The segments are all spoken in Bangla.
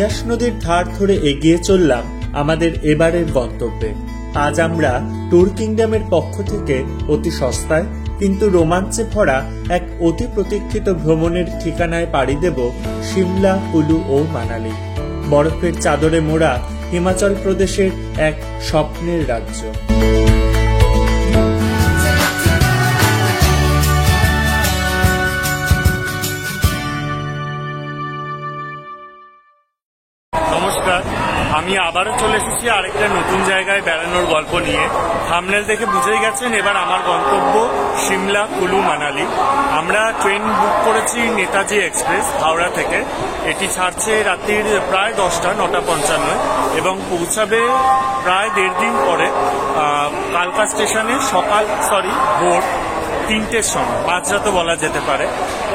বিয়াস নদীর ধার ধরে এগিয়ে চললাম আমাদের এবারের গন্তব্যে। আজ আমরা ট্যুর কিংডমের পক্ষ থেকে অতি সস্তায় কিন্তু রোমাঞ্চে ভরা এক অতি প্রতীক্ষিত ভ্রমণের ঠিকানায় পাড়ি দেব সিমলা, কুলু ও মানালি। বরফের চাদরে মোড়া হিমাচল প্রদেশের এক স্বপ্নের রাজ্য। নমস্কার, আমি আবারও চলে এসেছি আরেকটা নতুন জায়গায় বেড়ানোর গল্প নিয়ে। থাম্বনেল দেখে বুঝেই গেছেন এবার আমার গন্তব্য সিমলা, কুলু, মানালি। আমরা ট্রেন বুক করেছি নেতাজি এক্সপ্রেস হাওড়া থেকে। এটি ছাড়ছে রাত্রির প্রায় 10টা, 9:55 এবং পৌঁছাবে প্রায় 1.5 দিন পরে কালকা স্টেশনে ভোর 3টের সময়, মাঝরাতও বলা যেতে পারে।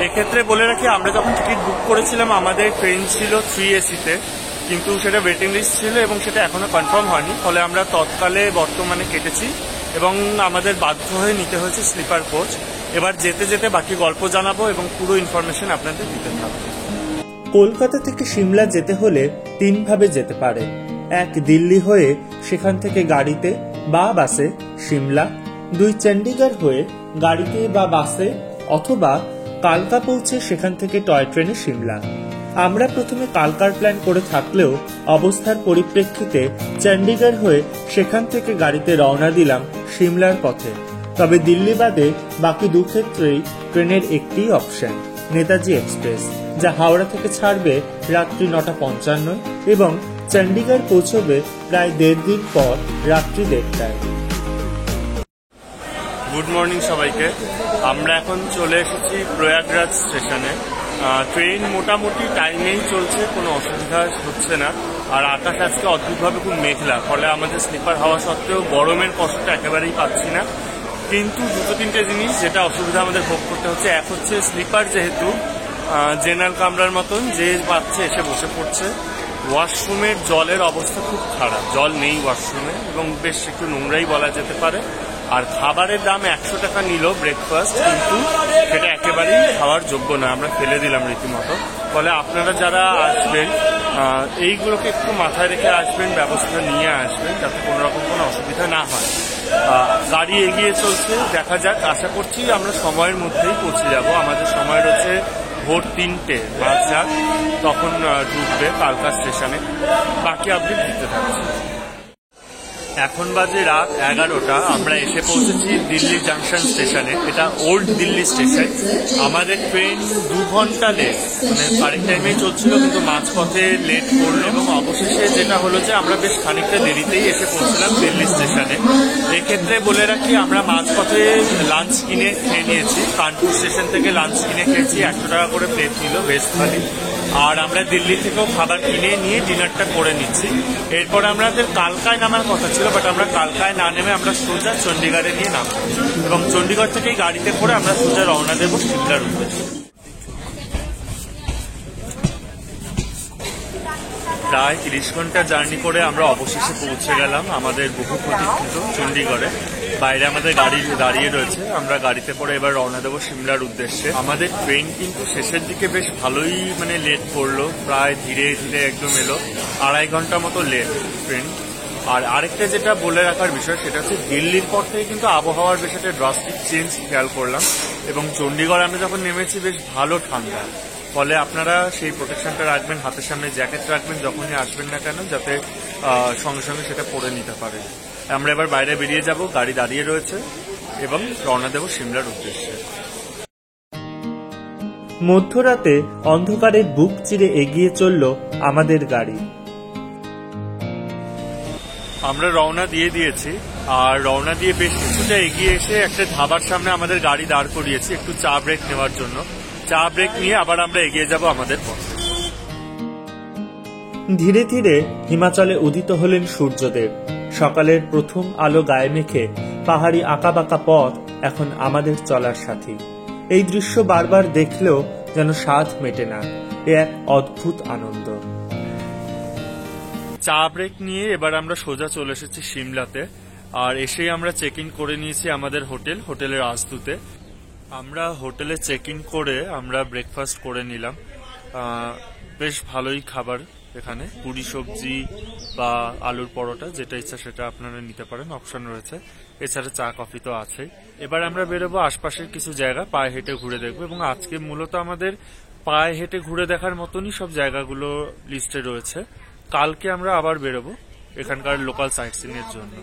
এক্ষেত্রে বলে রাখি, আমরা যখন টিকিট বুক করেছিলাম আমাদের ট্রেন ছিল 3AC-তে, কিন্তু সেটা ওয়েটিং লিস্ট ছিল এবং সেটা এখনো কনফার্ম হয়নি। ফলে আমরা তৎকালে বর্তমানে কেটেছি এবং আমাদের বাধ্য হয়ে নিতে হয়েছে স্লিপার কোচ। এবার যেতে যেতে বাকি গল্প জানাবো এবং পুরো ইনফরমেশন আপনাদের দিতে থাকবে। কলকাতা থেকে সিমলা যেতে হলে 3 ভাবে যেতে পারে। 1, দিল্লি হয়ে সেখান থেকে গাড়িতে বা বাসে সিমলা। 2, চণ্ডীগড় হয়ে গাড়িতে বা বাসে অথবা কালকা পৌঁছে সেখান থেকে টয় ট্রেনে সিমলা। আমরা প্রথমে কালকার প্ল্যান করে থাকলেও অবস্থার পরিপ্রেক্ষিতে চণ্ডীগড় হয়ে সেখান থেকে গাড়িতে রওনা দিলাম সিমলার পথে। তবে দিল্লি বাদে বাকি 2 ক্ষেত্রেই ট্রেনের একটি অপশন, নেতাজি এক্সপ্রেস, যা হাওড়া থেকে ছাড়বে রাত্রি 9:55 এবং চণ্ডীগড় পৌঁছবে প্রায় 1.5 দিন পর রাত্রি 1:30টায়। গুড মর্নিং সবাইকে। আমরা এখন চলে এসেছি প্রয়াগরাজ স্টেশনে। ট্রেন মোটামুটি টাইমেই চলছে, কোনো অসুবিধা হচ্ছে না। আর আকাশ আজকে অদ্ভুতভাবে খুব মেঘলা, ফলে আমাদের স্লিপার হওয়া সত্ত্বেও গরমের কষ্টটা একেবারেই পাচ্ছি না। কিন্তু 2-3টে জিনিস যেটা অসুবিধা আমাদের ভোগ করতে হচ্ছে। এক হচ্ছে স্লিপার, যেহেতু জেনারেল কামরার মতন যে পাচ্ছে এসে বসে পড়ছে। ওয়াশরুমের জলের অবস্থা খুব খারাপ, জল নেই ওয়াশরুমে এবং বেশ একটু নোংরাই বলা যেতে পারে। আর খাবারের দাম 100 টাকা নিল ব্রেকফাস্ট, কিন্তু সেটা একেবারেই খাওয়ার যোগ্য না, আমরা ফেলে দিলাম রীতিমতো। ফলে আপনারা যারা আসবেন এইগুলোকে একটু মাথায় রেখে আসবেন, ব্যবস্থা নিয়ে আসবেন যাতে কোনো রকম কোনো অসুবিধা না হয়। গাড়ি এগিয়ে চলছে, দেখা যাক। আশা করছি আমরা সময়ের মধ্যেই পৌঁছে যাব। আমাদের সময় রয়েছে ভোর 3টে, মাঝরাত তখন ঢুকবে কালকা স্টেশনে। বাকি আপডেট দিতে থাকছি। এখন বাজে রাত 11টা। আমরা এসে পৌঁছেছি দিল্লি জাংশন স্টেশনে। এটা ওল্ড দিল্লি স্টেশন। আমাদের ট্রেন 2 ঘন্টা লেট, মানে কারেক্ট টাইমেই চলছিল কিন্তু মাঝপথে লেট করলো এবং অবশেষে যেটা হলো যে আমরা বেশ খানিকটা দেরিতেই এসে পৌঁছলাম দিল্লি স্টেশনে। এক্ষেত্রে বলে রাখি, আমরা মাঝপথে লাঞ্চ কিনে খেয়ে নিয়েছি। কানপুর স্টেশন থেকে লাঞ্চ কিনে খেয়েছি, 100 টাকা করে প্লেট নিল ভেজ থালি। আর আমরা দিল্লি থেকেও খাবার কিনে নিয়ে ডিনারটা করে নিচ্ছি। এরপর আমাদের কালকায় নামার কথা ছিল, বাট আমরা কালকায় না নেমে আমরা সোজা চণ্ডীগড়ে নিয়ে নামবো এবং চণ্ডীগড় থেকেই গাড়িতে করে আমরা সোজা রওনা দেবো সিমলার উদ্দেশ্যে। প্রায় 30 ঘন্টা জার্নি করে আমরা অবশেষে পৌঁছে গেলাম আমাদের বহু প্রতীক্ষিত চণ্ডীগড়ে। বাইরে আমাদের গাড়ি দাঁড়িয়ে রয়েছে, আমরা গাড়িতে করে এবার রওনা দেবো সিমলার উদ্দেশ্যে। আমাদের ট্রেন কিন্তু শেষের দিকে বেশ ভালোই লেট করলো, প্রায় ধীরে ধীরে একদম এলো। 2.5 ঘন্টা মতো লেট ট্রেন। আর আরেকটা যেটা বলে রাখার বিষয়, সেটা হচ্ছে দিল্লির পর থেকে কিন্তু আবহাওয়ার বেশ একটা ড্রাস্টিক চেঞ্জ খেয়াল করলাম এবং চণ্ডীগড় আমরা যখন নেমেছি বেশ ভালো ঠান্ডা। ফলে আপনারা সেই প্রোটেকশনটা রাখবেন, হাতের সামনে জ্যাকেট রাখবেন যখনই আসবেন না কেন, যাতে সঙ্গে সঙ্গে সেটা পরে নিতে পারে। আমরা এবার বাইরে বেরিয়ে যাব, গাড়ি দাঁড়িয়ে রয়েছে এবং রওনা দেব সিমলার উদ্দেশ্যে। মধ্যরাতে অন্ধকারের বুক চিরে এগিয়ে চলল আমাদের গাড়ি। আমরা রওনা দিয়ে দিয়েছি আর রওনা দিয়ে বেশ কিছুটা এগিয়ে এসে একটা ধাবার সামনে আমাদের গাড়ি দাঁড় করিয়েছি একটু চা ব্রেক নেওয়ার জন্য। চা ব্রেক নিয়ে আবার আমরা এগিয়ে যাব আমাদের পথে। ধীরে ধীরে হিমাচলে উদিত হলেন সূর্যদেব। সকালের প্রথম আলো গায়ে মেখে পাহাড়ি আঁকাবাঁকা পথ এখন আমাদের চলার সাথী। এই দৃশ্য বারবার দেখলেও যেন স্বাদ মেটে না, এ এক অদ্ভুত আনন্দ। চা ব্রেক নিয়ে এবার আমরা সোজা চলে এসেছি সিমলাতে। আর এসেই আমরা চেক ইন করে নিয়েছি আমাদের হোটেলের রাজদূতে। আমরা হোটেলে চেক ইন করে আমরা ব্রেকফাস্ট করে নিলাম। বেশ ভালোই খাবার, এখানে পুরি সবজি বা আলুর পরোটা, যেটা ইচ্ছা সেটা আপনারা নিতে পারেন, অপশন রয়েছে। এছাড়া চা কফি তো আছেই। এবার আমরা বেরোবো আশপাশের কিছু জায়গা পায়ে হেঁটে ঘুরে দেখবো, এবং আজকে মূলত আমাদের পায়ে হেঁটে ঘুরে দেখার মতনই সব জায়গাগুলো লিস্টে রয়েছে। কালকে আমরা আবার বেরোবো এখানকার লোকাল সাইট সিইং এর জন্য।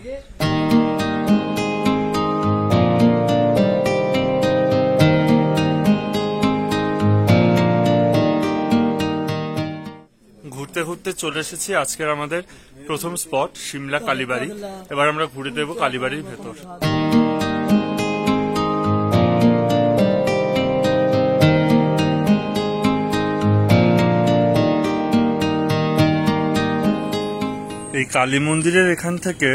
ঘুরতে ঘুরতে চলে এসেছি আজকের আমাদের প্রথম স্পট সিমলা কালীবাড়ি। এবার আমরা ঘুরে দেব কালীবাড়ির ভেতর। এই কালী মন্দিরের এখান থেকে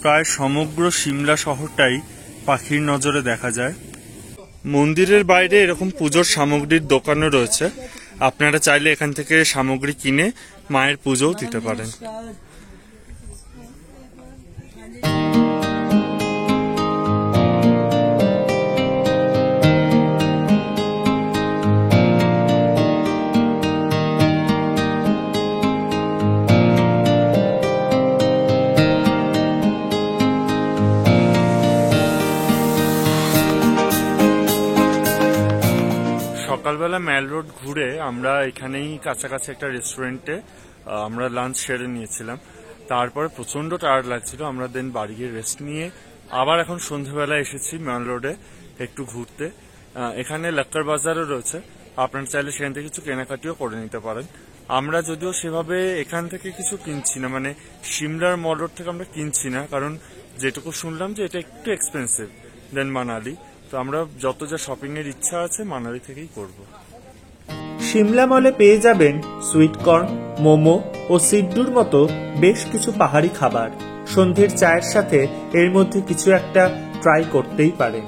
প্রায় সমগ্র সিমলা শহরটাই পাখির নজরে দেখা যায়। মন্দিরের বাইরে এরকম পুজোর সামগ্রীর দোকানও রয়েছে, আপনারা চাইলে এখান থেকে সামগ্রী কিনে মায়ের পুজোও দিতে পারেন। সকালবেলা ম্যাল রোড ঘুরে আমরা এখানেই কাছাকাছি একটা রেস্টুরেন্টে আমরা লাঞ্চ সেরে নিয়েছিলাম। তারপরে প্রচন্ড টায়ার্ড লাগছিল, আমরা দেন বাড়ি গিয়ে রেস্ট নিয়ে আবার এখন সন্ধ্যেবেলা এসেছি ম্যাল রোডে একটু ঘুরতে। এখানে লাক্কার বাজারও রয়েছে, আপনারা চাইলে সেখান থেকে কিছু কেনাকাটিও করে নিতে পারেন। আমরা যদিও সেভাবে এখান থেকে কিছু কিনছি না, মানে সিমলার মল রোড থেকে আমরা কিনছি না, কারণ যেটুকু শুনলাম যে এটা একটু এক্সপেন্সিভ দেন মানালি। তো আমরা যত যা শপিং এর ইচ্ছা আছে মানালি থেকেই করব। সিমলা মলে পেয়ে যাবেন সুইটকর্ন, মোমো ও সিড্ডুর মতো বেশ কিছু পাহাড়ি খাবার। সন্ধ্যের চায়ের সাথে এর মধ্যে কিছু একটা ট্রাই করতেই পারেন।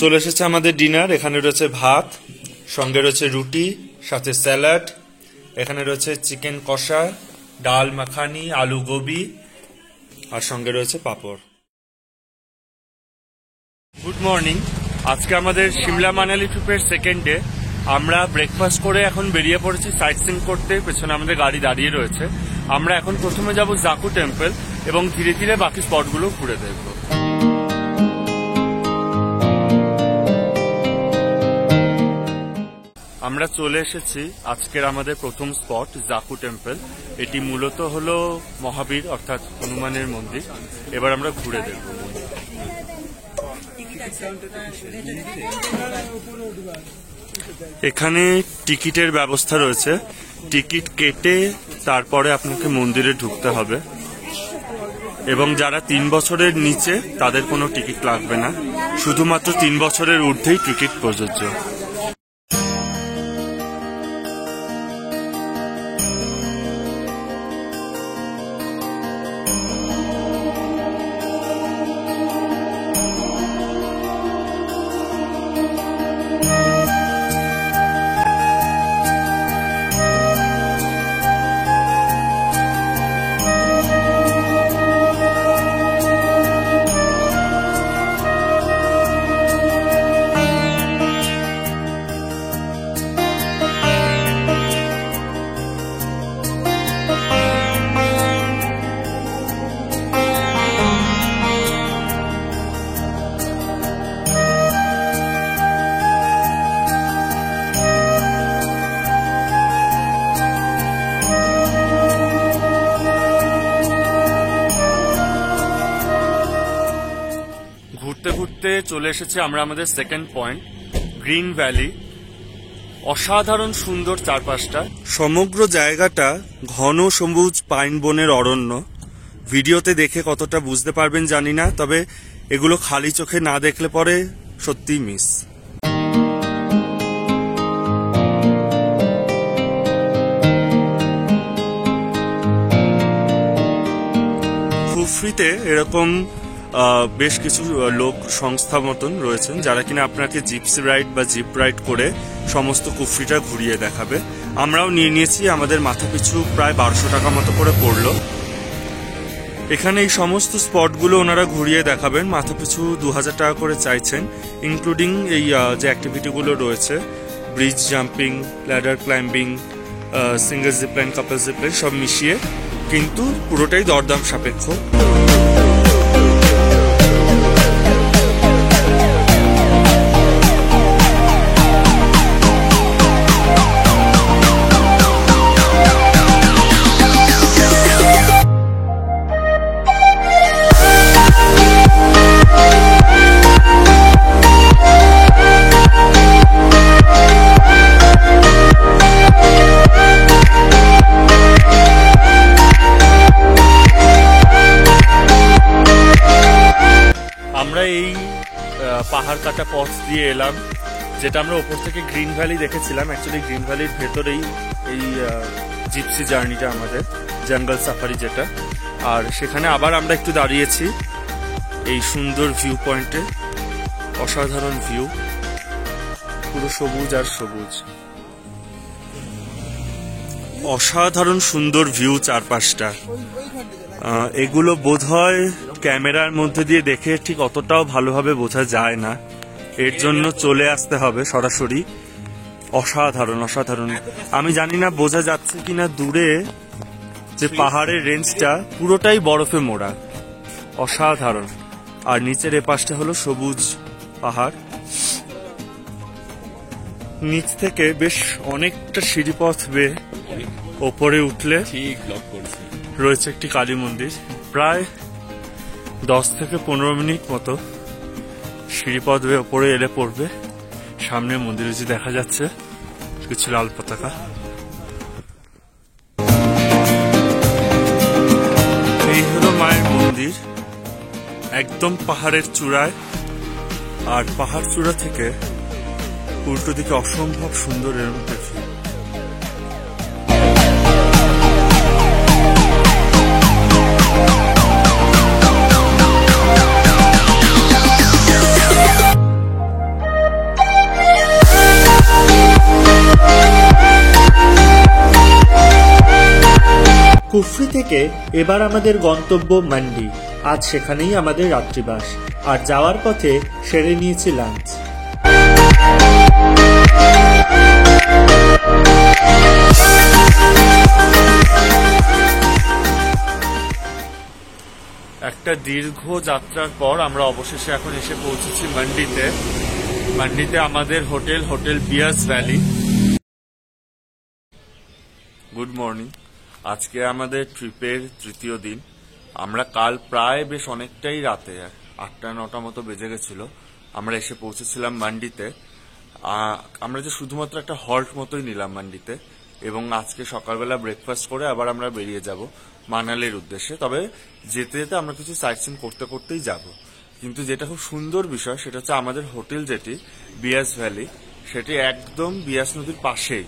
চলে এসেছে আমাদের ডিনার। এখানে রয়েছে ভাত, সঙ্গে রয়েছে রুটি, সাথে স্যালাড, এখানে রয়েছে চিকেন কষা, ডাল মাখানি, আলু গোবি, আর সঙ্গে রয়েছে পাঁপড়। Good morning. আজকে আমাদের সিমলা মানালি ট্রিপের সেকেন্ড ডে। আমরা ব্রেকফাস্ট করে এখন বেরিয়ে পড়েছি সাইট সিইং করতে। পেছনে আমাদের গাড়ি দাঁড়িয়ে রয়েছে। আমরা এখন প্রথমে যাব জাকু টেম্পল এবং ধীরে ধীরে বাকি স্পটগুলো ঘুরে দেখব। আমরা চলে এসেছি আজকের আমাদের প্রথম স্পট জাকু টেম্পল। এটি মূলত হলো মহাবীর অর্থাৎ হনুমানের মন্দির। এবার আমরা ঘুরে দেখব। এখানে টিকিটের ব্যবস্থা রয়েছে, টিকিট কেটে তারপরে আপনাকে মন্দিরে ঢুকতে হবে, এবং যারা 3 বছরের নিচে তাদের কোনো টিকিট লাগবে না, শুধুমাত্র 3 বছরের ঊর্ধ্বেই টিকিট প্রযোজ্য। ঘুরতে ঘুরতে চলে এসেছি আমরা আমাদের সেকেন্ড পয়েন্ট, গ্রিন ভ্যালি। অসাধারণ সুন্দর চারপাশটা, সমগ্র জায়গাটা ঘন সবুজ পাইন বনের অরণ্য। ভিডিওতে দেখে কতটা বুঝতে পারবেন জানি না, তবে এগুলো খালি চোখে না দেখলে পরে সত্যিই মিস। কুফরিতে এরকম বেশ কিছু লোক সংস্থা মতন রয়েছেন যারা কিনা আপনাকে জিপসি রাইড বা জিপ রাইড করে সমস্ত কুফরিটা ঘুরিয়ে দেখাবে। আমরাও নিয়ে নিয়েছি, আমাদের মাথা পিছু প্রায় 1200 টাকা মতো করে পড়লো। এখানে এই সমস্ত স্পটগুলো ওনারা ঘুরিয়ে দেখাবেন, মাথা পিছু 2000 টাকা করে চাইছেন, ইনক্লুডিং এই যে অ্যাক্টিভিটিগুলো রয়েছে, bridge jumping, ladder climbing, single zipline, couple zipline সব মিশিয়ে, কিন্তু পুরোটাই দরদাম সাপেক্ষ। আমরা এই পাহাড় কাটা পথ দিয়ে এলাম, যেটা আমরা ওপর থেকে গ্রিন ভ্যালি দেখেছিলাম। অ্যাকচুয়ালি গ্রিন ভ্যালির ভেতরেই এই জিপসি জার্নিটা আমাদের, জঙ্গল সাফারি যেটা। আর সেখানে আবার আমরা একটু দাঁড়িয়েছি এই সুন্দর ভিউ পয়েন্টে। অসাধারণ ভিউ, পুরো সবুজ আর সবুজ, অসাধারণ সুন্দর ভিউ চারপাশটা। এগুলো বোধহয় ক্যামেরার মধ্যে দিয়ে দেখে ঠিক অতটাও ভালোভাবে বোঝা যায় না, এর জন্য চলে আসতে হবে সরাসরি। অসাধারণ অসাধারণ। আমি জানি না বোঝা যাচ্ছে কিনা দূরে যে পাহাড়ের রেঞ্জটা পুরোটাই বরফে মোড়া, অসাধারণ। আর নিচের এপাশটা হলো সবুজ পাহাড়। নিচ থেকে বেশ অনেকটা সিঁড়িপথ বেয়ে ওপরে উঠলে রয়েছে একটি কালী মন্দির। প্রায় 10 থেকে 15 মিনিট মতো সিঁড়িপথ বেয়ে ওপরে এলে পড়বে সামনে মন্দিরে যে দেখা যাচ্ছে কিছু লাল পতাকা। এই হলো মায়ের মন্দির, একদম পাহাড়ের চূড়ায়। আর পাহাড় চূড়া থেকে উল্টো দিকে অসম্ভব সুন্দর এর মধ্যে ভিউ। কুফরি থেকে এবার আমাদের গন্তব্য মান্ডি। আজ সেখানেই আমাদের রাত্রিবাস, আর যাওয়ার পথে সেরে নিয়েছি লাঞ্চ। একটা দীর্ঘ যাত্রার পর আমরা অবশেষে এখন এসে পৌঁছেছি মান্ডিতে। মান্ডিতে আমাদের হোটেল বিয়াস ভ্যালি। Good morning. আজকে আমাদের ট্রিপের তৃতীয় দিন। আমরা কাল প্রায় বেশ অনেকটাই রাতে 8-9 মতো বেজে গেছিল আমরা এসে পৌঁছেছিলাম মান্ডিতে। আমরা যে শুধুমাত্র একটা হল্ট মতোই নিলাম মান্ডিতে, এবং আজকে সকালবেলা ব্রেকফাস্ট করে আবার আমরা বেরিয়ে যাব মানালির উদ্দেশ্যে। তবে যেতে যেতে আমরা কিছু সাইট সিন করতেই যাব। কিন্তু যেটা খুব সুন্দর বিষয় সেটা হচ্ছে আমাদের হোটেল যেটি বিয়াস ভ্যালি, সেটি একদম বিয়াস নদীর পাশেই।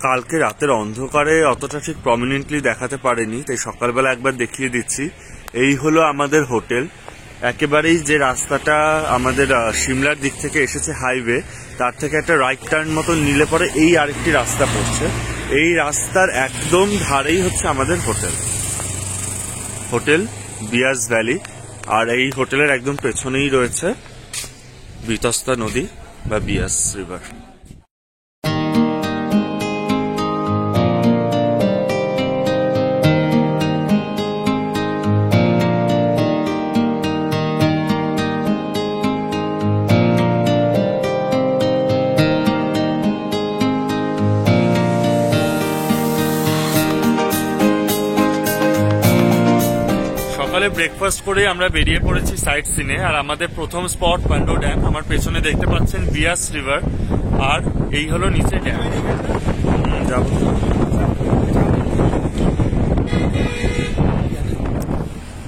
কালকে রাতের অন্ধকারে অতটা ঠিক প্রমিনেন্টলি দেখাতে পারেনি, তাই সকালবেলা একবার দেখিয়ে দিচ্ছি। এই হলো আমাদের হোটেল। একেবারেই যে রাস্তাটা আমাদের সিমলার দিক থেকে এসেছে হাইওয়ে, তার থেকে একটা রাইট টার্ন মতো নিলে পরে এই আরেকটি রাস্তা পড়ছে। এই রাস্তার একদম ধারেই হচ্ছে আমাদের হোটেল বিয়াস ভ্যালি। আর এই হোটেলের একদম পেছনেই রয়েছে বিতস্তা নদী বা বিয়াস রিভার। সকালে ব্রেকফাস্ট করে আমরা বেরিয়ে পড়েছি সাইট সিনে। আর আমাদের প্রথম স্পট পান্ডো ড্যাম। আমার পেছনে দেখতে পাচ্ছেন বিয়াস রিভার, আর এই হলো নিচে ড্যাম। যাব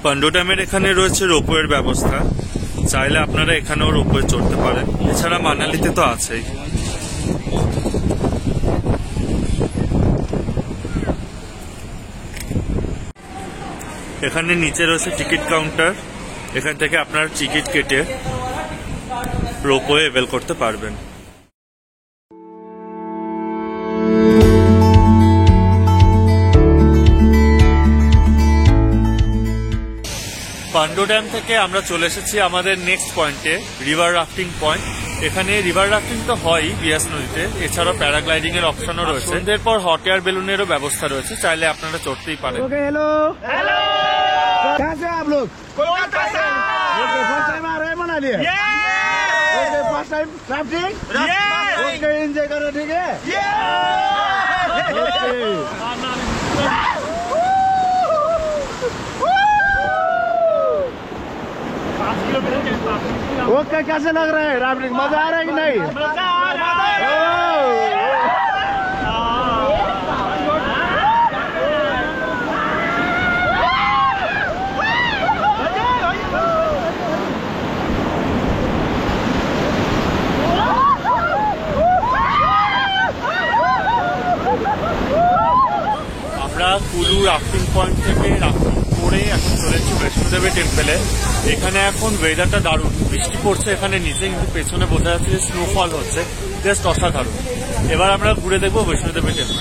পান্ডো ড্যামের এখানে রয়েছে রোপওয়ের ব্যবস্থা, চাইলে আপনারা এখানেও রোপওয়ে চড়তে পারেন। এছাড়া মানালিতে তো আছেই। এখানে নিচে রয়েছে টিকিট কাউন্টার, এখান থেকে আপনার টিকিট কেটে রোপওয়ে অ্যাভেল করতে পারবেন। পান্ডো ড্যাম থেকে আমরা চলে এসেছি আমাদের নেক্সট পয়েন্টে, রিভার রাফটিং পয়েন্ট। এখানে রিভার রাফটিং তো হয় বিয়াস নদীতে, এছাড়াও প্যারাগ্লাইডিং এর অপশনও রয়েছে। সন্ধ্যের পর হট এয়ার বেলুনেরও ব্যবস্থা রয়েছে, চাইলে আপনারা চড়তেই পারেন। ओके हेलो हेलो कहाँ से आप लोग कोलकाता से ओके फर्स्ट टाइम आ रहे हैं Manali okay first time rafting okay enjoy करो ठीक है ओके कैसे लग रहा है राफ्टिंग मजा आ रहा है कि नहीं मजा आ रहा है আমরা কুলু রাফটিং পয়েন্ট থেকে রাফটিং করে এখন চলেছি বৈষ্ণোদেবী টেম্পলে। এখানে এখন ওয়েদারটা দারুণ, বৃষ্টি পড়ছে এখানে নিচে, কিন্তু পেছনে বোঝা যাচ্ছে যে স্নোফল হচ্ছে, জাস্ট অসাধারণ। এবার আমরা ঘুরে দেখবো বৈষ্ণোদেবী টেম্পল।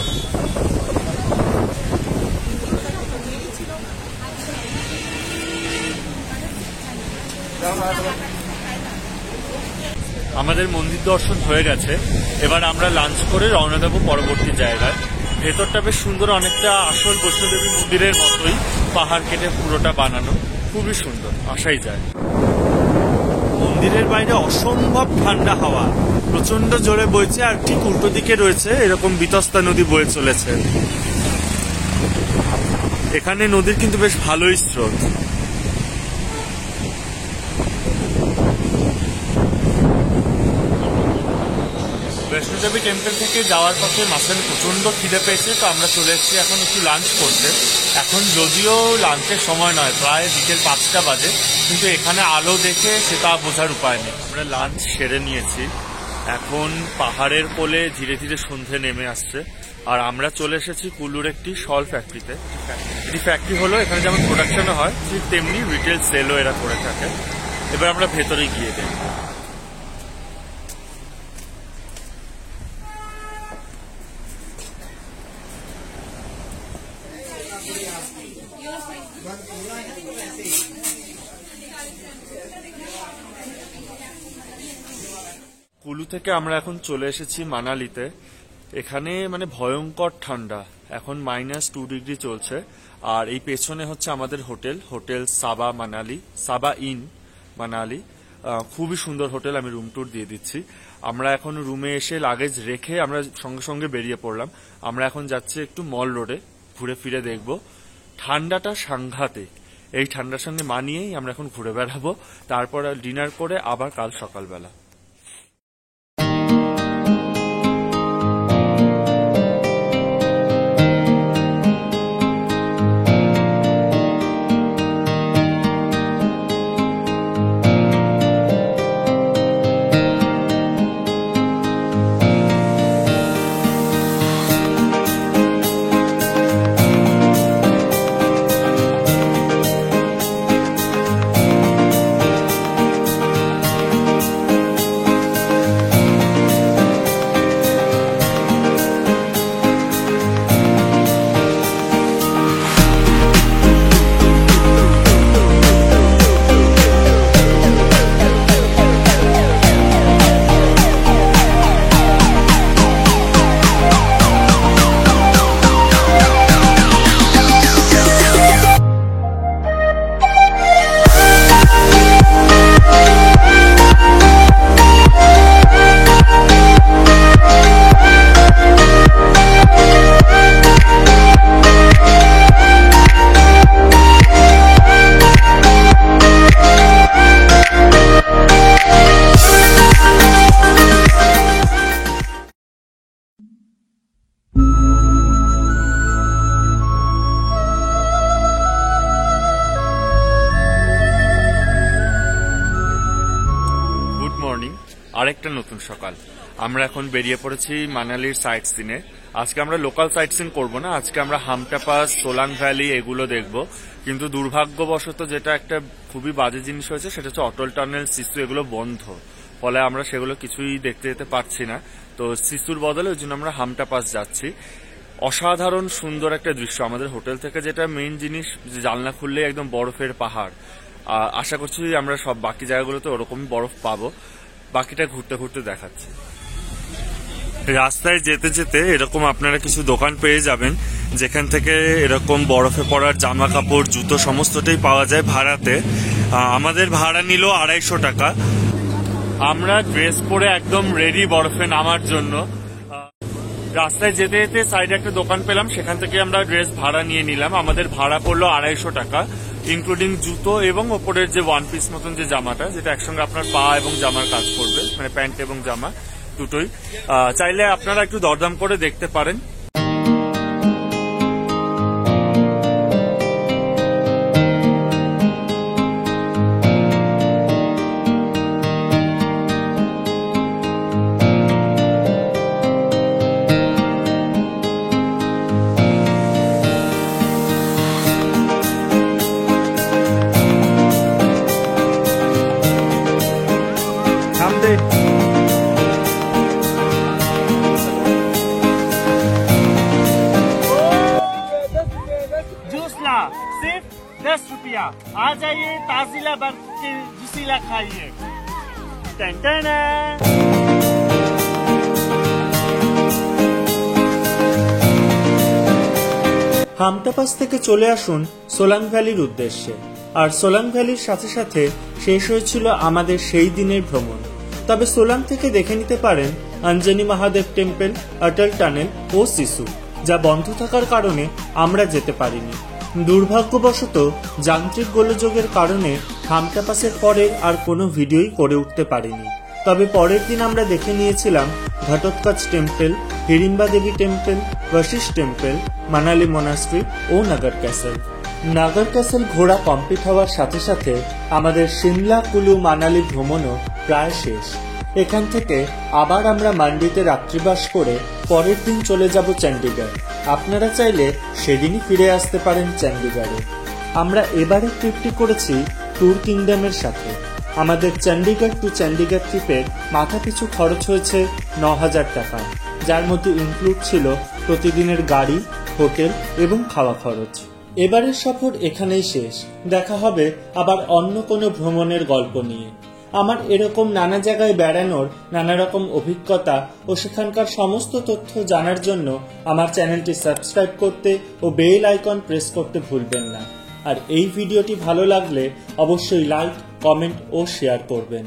আমাদের মন্দির দর্শন হয়ে গেছে, এবার আমরা লাঞ্চ করে রওনা দেবো পরবর্তী জায়গায়। ভেতরটা বেশ সুন্দর, অনেকটা আসল বৈষ্ণোদেবী মন্দিরের মতোই, পাহাড় কেটে পুরোটা বানানো, খুবই সুন্দর, আসাই যায়। মন্দিরের বাইরে অসম্ভব ঠান্ডা হাওয়া প্রচন্ড জোরে বইছে, আর ঠিক উল্টো দিকে রয়েছে এরকম বিতস্তা নদী বয়ে চলেছে। এখানে নদীর কিন্তু বেশ ভালোই স্রোত। বৈষ্ণোদেবী টেম্পল থেকে যাওয়ার পথে মাঝখানে প্রচন্ড খিদে পেয়েছে, তো আমরা চলে এসেছি এখন একটু লাঞ্চ করতে। এখন যদিও লাঞ্চের সময় নয়, প্রায় বিকেল 5টা বাজে, কিন্তু এখানে আলো দেখে সেটা বোঝার উপায় নেই। আমরা লাঞ্চ সেরে নিয়েছি, এখন পাহাড়ের কোলে ধীরে ধীরে সন্ধে নেমে আসছে, আর আমরা চলে এসেছি কুলুর একটি শল ফ্যাক্টরিতে। এটি ফ্যাক্টরি হলো, এখানে যেমন প্রোডাকশনও হয় ঠিক তেমনি রিটেল সেলও এরা করে থাকে। এবার আমরা ভেতরে গিয়ে দেখব। কুলু থেকে আমরা এখন চলে এসেছি মানালিতে। এখানে মানে ভয়ঙ্কর ঠান্ডা, এখন -2 ডিগ্রি চলছে। আর এই পেছনে হচ্ছে আমাদের hotel Saba Manali, Saba in Manali. খুবই সুন্দর হোটেল, আমি রুম ট্যুর দিয়ে দিচ্ছি। আমরা এখন রুমে এসে লাগেজ রেখে আমরা সঙ্গে সঙ্গে বেরিয়ে পড়লাম। আমরা এখন যাচ্ছি একটু মল রোডে, ঘুরে ফিরে দেখব। ঠান্ডাটা সাংঘাতিক, এই ঠান্ডার সঙ্গে মানিয়েই আমরা এখন ঘুরে বেড়াবো, তারপর ডিনার করে আবার কাল সকালবেলা। আরেকটা নতুন সকাল। আমরা এখন বেরিয়ে পড়েছি মানালির সাইট সিনে। আজকে আমরা লোকাল সাইট সিন করবো না, আজকে আমরা হামটা পাস, সোলাং ভ্যালি এগুলো দেখবো। কিন্তু দুর্ভাগ্যবশত যেটা একটা খুবই বাজে জিনিস হয়েছে, সেটা হচ্ছে অটল টানেল, সিসু এগুলো বন্ধ, ফলে আমরা সেগুলো কিছুই দেখতে যেতে পারছি না। তো সিসুর বদলে ওই জন্য আমরা হামটা পাস যাচ্ছি। অসাধারণ সুন্দর একটা দৃশ্য। আমাদের হোটেল থেকে যেটা মেইন জিনিস, জানলা খুললে একদম বরফের পাহাড়। আশা করছি আমরা সব বাকি জায়গাগুলোতে ওরকমই বরফ পাবো। বাকিটা ঘুরতে ঘুরতে দেখাচ্ছি। রাস্তায় যেতে যেতে এরকম আপনারা কিছু দোকান পেয়ে যাবেন যেখান থেকে এরকম বরফে পড়ার জামা কাপড় জুতো সমস্তটাই পাওয়া যায় ভাড়াতে। আমাদের ভাড়া নিল 250 টাকা। আমরা ড্রেস পরে একদম রেডি বরফে নামার জন্য। রাস্তায় যেতে যেতে সাইডে একটা দোকান পেলাম, সেখান থেকে আমরা ড্রেস ভাড়া নিয়ে নিলাম। আমাদের ভাড়া পড়লো 250 টাকা, ইনক্লুডিং জুতো এবং ওপরের যে ওয়ান পিস মতন যে জামাটা, যেটা একসঙ্গে আপনার পা এবং জামার কাজ করবে, মানে প্যান্ট এবং জামা দুটোই। চাইলে আপনারা একটু দরদাম করে দেখতে পারেন। सिर्फ 10 रुपया। आ जाइए, ताजिला बर्फ के जूसीला खाइए। হামটাপাস থেকে চলে আসুন সোলাং ভ্যালির উদ্দেশ্যে। আর সোলাং ভ্যালির সাথে সাথে শেষ হয়েছিল আমাদের সেই দিনের ভ্রমণ। তবে সোলাং থেকে দেখে নিতে পারেন অঞ্জনি মহাদেব টেম্পল, অটল টানেল ও সিসু, যা বন্ধ থাকার কারণে আমরা যেতে পারিনি। দুর্ভাগ্যবশত যান্ত্রিক গোলযোগের কারণে হামটাপাসের পরে আর কোনো ভিডিওই করে উঠতে পারিনি। তবে পরের দিন আমরা দেখে নিয়েছিলাম Ghatotkach temple, Hidimba Devi temple, Vashisht temple, Manali monastery ও নগর ক্যাসেল। নগর ক্যাসেল ঘোরা কমপ্লিট হওয়ার সাথে সাথে আমাদের সিমলা কুলু মানালি ভ্রমণও প্রায় শেষ। এখান থেকে আবার আমরা মান্ডিতে রাত্রিবাস করে পরের দিন চলে যাব চণ্ডীগড়। আপনারা চাইলে সেদিনই ফিরে আসতে পারেন চণ্ডীগড়ে। আমরা এবারে ট্রিপটি করেছি ট্যুর কিংডমের সাথে। আমাদের চণ্ডীগড় টু চণ্ডীগড় ট্রিপের মাথাপিছু খরচ হয়েছে 9000 টাকা, যার মধ্যে ইনক্লুড ছিল প্রতিদিনের গাড়ি, হোটেল এবং খাওয়া খরচ। এবারের সফর এখানেই শেষ। দেখা হবে আবার অন্য কোনো ভ্রমণের গল্প নিয়ে। আমার এরকম নানা জায়গায় বেড়ানোর নানা রকম অভিজ্ঞতা ও সেখানকার সমস্ত তথ্য জানার জন্য আমার চ্যানেলটি সাবস্ক্রাইব করতে ও বেল আইকন প্রেস করতে ভুলবেন না। আর এই ভিডিওটি ভালো লাগলে অবশ্যই লাইক, কমেন্ট ও শেয়ার করবেন।